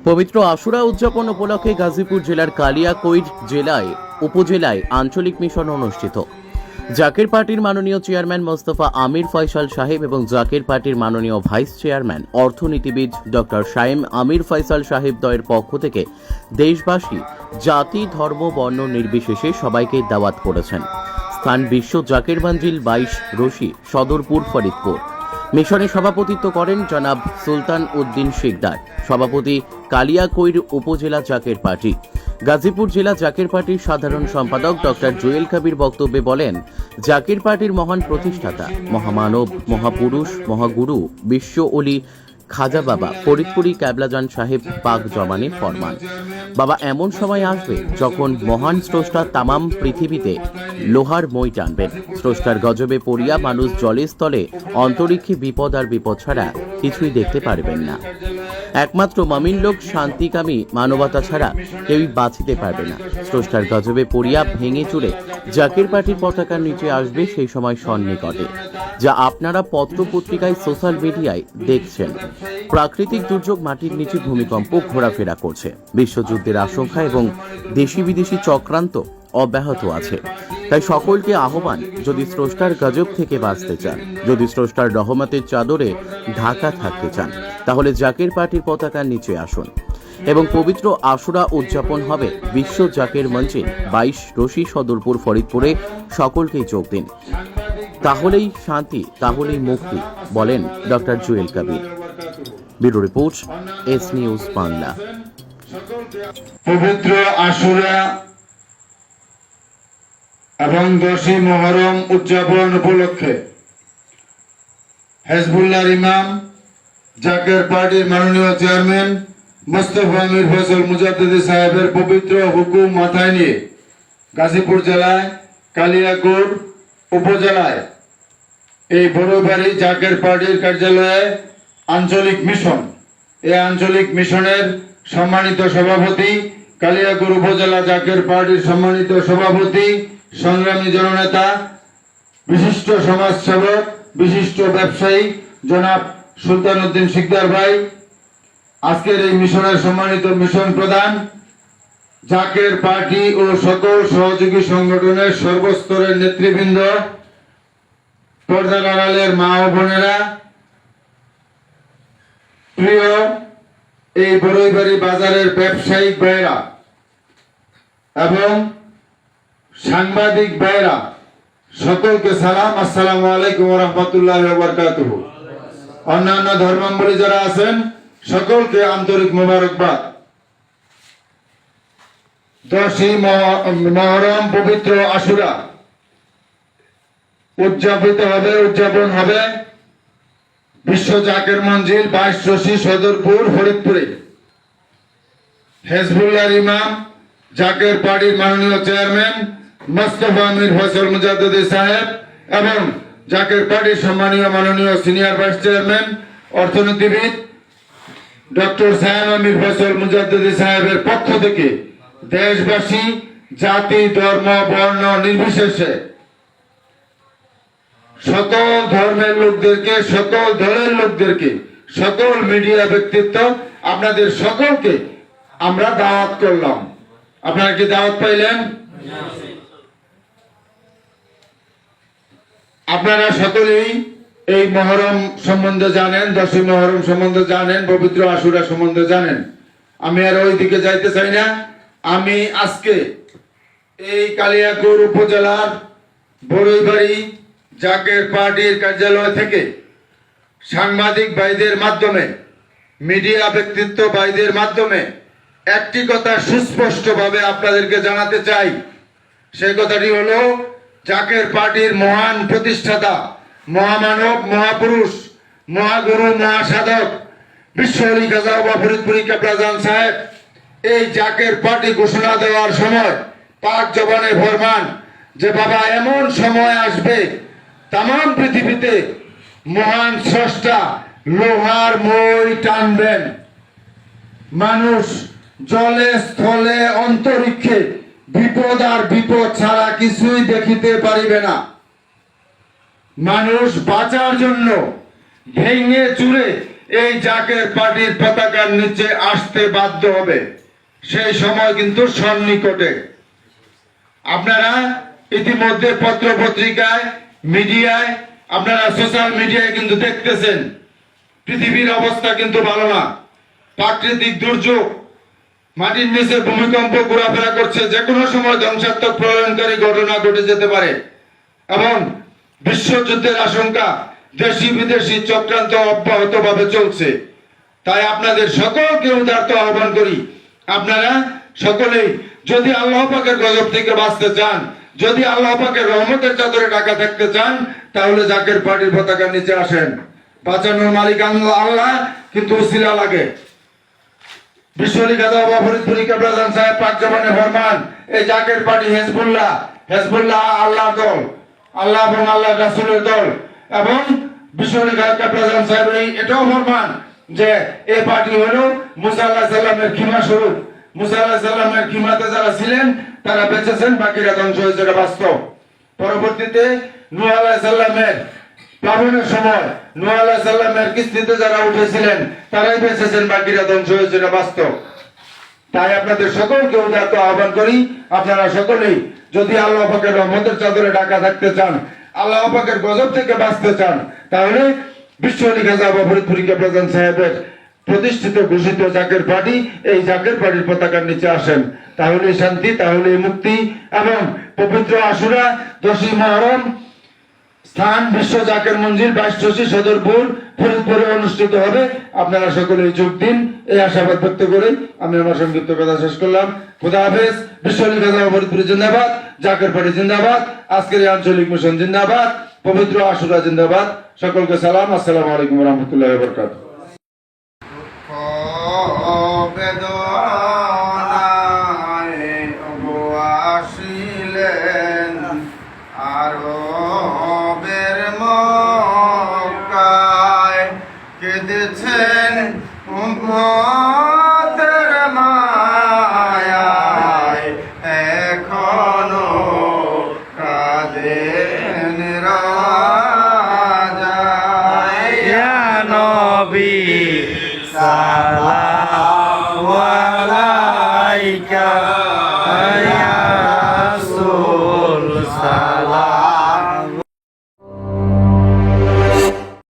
পবিত্র আশুরা উদযাপন উপলক্ষে গাজীপুর জেলার কালিয়াকৈর জেলায় উপজেলায় আঞ্চলিক মিশন অনুষ্ঠিত। জাকের পার্টির মাননীয় চেয়ারম্যান মোস্তফা আমির ফয়সাল সাহেব এবং জাকের পার্টির মাননীয় ভাইস চেয়ারম্যান অর্থনীতিবিদ ডক্টর শাইম আমির ফয়সাল সাহেব দ্বয়ের পক্ষ থেকে দেশবাসী জাতি ধর্ম বর্ণ নির্বিশেষে সবাইকে দাওয়াত করেছেন। স্থান বিশ্ব জাকের মঞ্জিল 22 রশি, সদরপুর, ফরিদপুর। মিশনে সভাপতিত্ব করেন জনাব সুলতান উদ্দিন শিকদার, সভাপতি কালিয়াকৈর উপজেলা জাকের পার্টি। গাজীপুর জেলা জাকের পার্টির সাধারণ সম্পাদক ডক্টর জুয়েল কবির বক্তব্যে বলেন, জাকের পার্টির মহান প্রতিষ্ঠাতা, মহামানব, মহাপুরুষ, মহাগুরু বিশ্ব অলি খাজা বাবা ফরিদপুরি ক্যাবলাজান সাহেব পাক জমানে ফরমান। বাবা এমন সময় আসবে যখন মহান স্রষ্টা তামাম পৃথিবীতে লোহার মই টানবেন। স্রষ্টার গজবে পড়িয়া মানুষ জলে স্থলে অন্তরিক্ষে বিপদ আর বিপদ ছাড়া কিছুই দেখতে পারবেন না। একমাত্র মমিন লোক শান্তিকামী মানবতা ছাড়া কেউই বাঁচিতে পারবে না। স্রষ্টার গজবে পড়িয়া ভেঙে চুরে জাকের পার্টির পতাকার নিচে আসবে সেই সময় সন্নিকটে, যা আপনারা পত্র পত্রিকায় সোশ্যাল মিডিয়ায় দেখছেন। প্রাকৃতিক দুর্যোগ, মাটির নিচে ভূমিকম্প ঘোরাফেরা করছে, বিশ্বযুদ্ধের আশঙ্কা এবং দেশি বিদেশি চক্রান্ত অব্যাহত আছে। তাই সকলকে আহ্বান, যদি স্রষ্টার গজব থেকে বাঁচতে চান, যদি স্রষ্টার রহমতের চাদরে ঢাকা থাকতে চান, তাহলে জাকের পার্টির পতাকার নিচে আসুন এবং পবিত্র আশুরা উদযাপন হবে বিশ্ব জাকের মঞ্জিল 22 রশি, সদরপুর, ফরিদপুরে। সকলকেই যোগ দিন, তাহলেই শান্তি, তাহলেই মুক্তি, বলেন doctor Jewel Kabir. Bureau report, S news Bangla. পবিত্র আশুরা এবং 10ই মুহররম উদযাপন উপলক্ষে হেজবুল্লাহর ইমাম, জাকের পার্টির মাননীয় চেয়ারম্যান মোস্তফা আমির ফয়সাল মুজাদ্দিদি সাহেবের পবিত্র হুকুম মাথায় নিয়ে গাজীপুর জেলায় কালিয়াকৈর উপজেলায় এই বড়বাড়ি জাকের পার্টির কার্যালয়ে আঞ্চলিক মিশন, এই আঞ্চলিক মিশনের সম্মানিত সভাপতি, কালিয়াকৈর উপজেলা জাকের পার্টির সম্মানিত সভাপতি, সংগ্রামী জননেতা, বিশিষ্ট সমাজসেবক, বিশিষ্ট ব্যবসায়ী জনাব সুলতান উদ্দিন শিকদার ভাই, আজকের এই মিশনের সম্মানিত মিশন প্রধান, জাকের পার্টি ও সকল সহযোগী সংগঠনের সর্বস্তরের নেতৃবৃন্দ, পর্দার আড়ালের মা ও বোনেরা, প্রিয় এই বড়ইবাড়ি বাজারের ব্যবসায়িক ভাইরা এবং সাংবাদিক ভাইরা, সকলকে সালাম, আসসালামু আলাইকুম ওয়া রাহমাতুল্লাহি ওয়া বারাকাতুহু। অন্যান্য ধর্মাবলম্বী যারা আছেন সকলকে আন্তরিক মোবারকবাদ। 10ই মুহররম পবিত্র আশুরা উদযাপন হবে বিশ্ব জাকের মঞ্জিল 22 রশি, সদরপুর, ফরিদপুরে। হেজবুল্লাহর ইমাম, জাকের পার্টির মাননীয় চেয়ারম্যান মোস্তফা আমির ফয়সাল মুজাদ্দিদি সাহেব এবং জাকের পার্টির সম্মানীয় মাননীয় সিনিয়র ভাইস চেয়ারম্যান অর্থনীতিবিদ ডক্টর শাইম আমির ফয়সাল মুজাদ্দিদি সাহেবের পক্ষ থেকে দেশবাসী জাতি ধর্ম বর্ণ নির্বিশেষে সকল ধর্মের লোকদেরকে, সকল দলের লোকদেরকে, সকল মিডিয়া ব্যক্তিত্ব, আপনাদের সকলকে আমরা দাওয়াত করলাম। আপনারা কি দাওয়াত পাইলেন? আপনারা সকলেই এই মহরম সম্বন্ধে জানেন, 10ই মুহররম সম্বন্ধে জানেন, পবিত্র আশুরা সম্বন্ধে জানেন। আমি আর ওই দিকে যাইতে চাই না। আমি আজকে এই কালিয়াকৈর উপজেলার বড়ইবাড়ি জাকের পার্টির কার্যালয় থেকে সাংবাদিক ভাইদের মাধ্যমে, মিডিয়া ব্যক্তিত্ব ভাইদের মাধ্যমে একটি কথা সুস্পষ্টভাবে আপনাদেরকে জানাতে চাই। সেই কথাটি হলো, জাকের পার্টির মহান প্রতিষ্ঠাতা, মহামানব, মহাপুরুষ, মহাগুরু, মহাসাধক বিশ্ব অলি খাজা বাবা ফরিদপুরি ক্যাবলাজান সাহেব এই জাকের পার্টি ঘোষণা দেওয়ার সময় পাক জবানে ফরমান যে বাবা এমন সময় আসবে তামাম পৃথিবীতে মহান স্রষ্টা লোহার মই টানবেন। মানুষ জলে স্থলে অন্তরিক্ষে বিপদ আর বিপদ ছাড়া কিছুই দেখিতে পারিবে না। মানুষ বাঁচার জন্য ভেঙে চুরে এই জাকের পার্টির পতাকার নিচে আসতে বাধ্য হবে। সেই সময় কিন্তু সন্নিকটে। আপনারা ইতিমধ্যে পত্র পত্রিকায়, মিডিয়ায়, আপনারা সোশ্যাল মিডিয়ায় কিন্তু দেখতেছেন পৃথিবীর অবস্থা কিন্তু ভালো না। প্রাকৃতিক দুর্যোগ, মাটির নিচে ভূমিকম্প ঘোরাফেরা করছে, যে কোনো সময় ধ্বংসাত্মক প্রলয়নকারী ঘটনা ঘটে যেতে পারে এবং বিশ্বযুদ্ধের আশঙ্কা দেশি বিদেশি চক্রান্ত অব্যাহতভাবে চলছে। তাই আপনাদের সকলকে উদারত আহ্বান করি, আপনারা সকলেই যদি আল্লাহ পাকের গজব থেকে বাঁচতে চান, যদি আল্লাহ পাকের রহমতের চাদরে ঢাকা থাকতে চান, তাহলে জাকের পার্টির পতাকার নিচে আসেন। বাঁচানোর মালিক আল্লাহ, কিন্তু উসিলা লাগে। বিশ্বলি গাজা ফরিদপুরি কেবলাজান সাহেব পাক জবানে ফরমান, এই জাকের পার্টি হেজবুল্লাহ, হেজবুল্লাহ আল্লাহর দল, আল্লাহ এবং আল্লাহ রাসূলের দল। এবং বিশ্বলি গাজা কেবলাজান সাহেব এটাও ফরমান যে এই পার্টি হলো মুসা আলাইহিস সালামের খিমা স্বরূপ। মুসা আলাইহিস সালামের খিমাতে যারা ছিলেন তারা বেঁচেছেন, বাকিরা ধ্বংস হয়েছে, এটা বাস্তব। পরবর্তীতে নূহ আলাইহিস সালামের প্লাবনের সময় নূহ আলাইহিস সালামের কিস্তিতে যারা উঠেছিলেন তারাই বেঁচেছেন, বাকিরা ধ্বংস হয়েছে, এটা বাস্তব। তাই আপনাদের সকলকে উদারত আহ্বান করি, আপনারা সকলেই যদি আল্লাহ পাকের রহমতের চাদরে ঢাকা থাকতে চান, আল্লাহ পাকের গজব থেকে বাঁচতে চান, তাহলে বিশ্বলি গাজা ফরিদপুরি কেবলাজান সাহেবের প্রতিষ্ঠিত ঘোষিত জাকের পার্টি, এই জাকের পার্টির পতাকার নিচে আসেন। তাহলে শান্তি, তাহলে মুক্তি এবং পবিত্র আশুরা 10ই মুহররম স্থান বিশ্ব জাকের মঞ্জিল 22 সদরপুর ফরিদপুরে অনুষ্ঠিত হবে। আপনারা সকলে যোগ দিন, এই আশাবাদ ব্যক্ত করে আমি আমার সংক্ষিপ্ত কথা শেষ করলাম। খোদা হাফেজ। বিশ্বলি গাজা ফরিদপুর জিন্দাবাদ, জাকের পার্টি জিন্দাবাদ, আজকের এই আঞ্চলিক মিশন জিন্দাবাদ, পবিত্র আশুরা জিন্দাবাদ। সকলকে সালাম, আসসালামু আলাইকুম ওয়া রাহমাতুল্লাহি ওয়া বারাকাতুহু। বেদনায় আসিলেন আরবের মক্কায়, কেঁদেছেন উম্মতের মায়ায়, এখনো কাঁদেন রাজায়। ইয়া নবী সালাম আলাইকা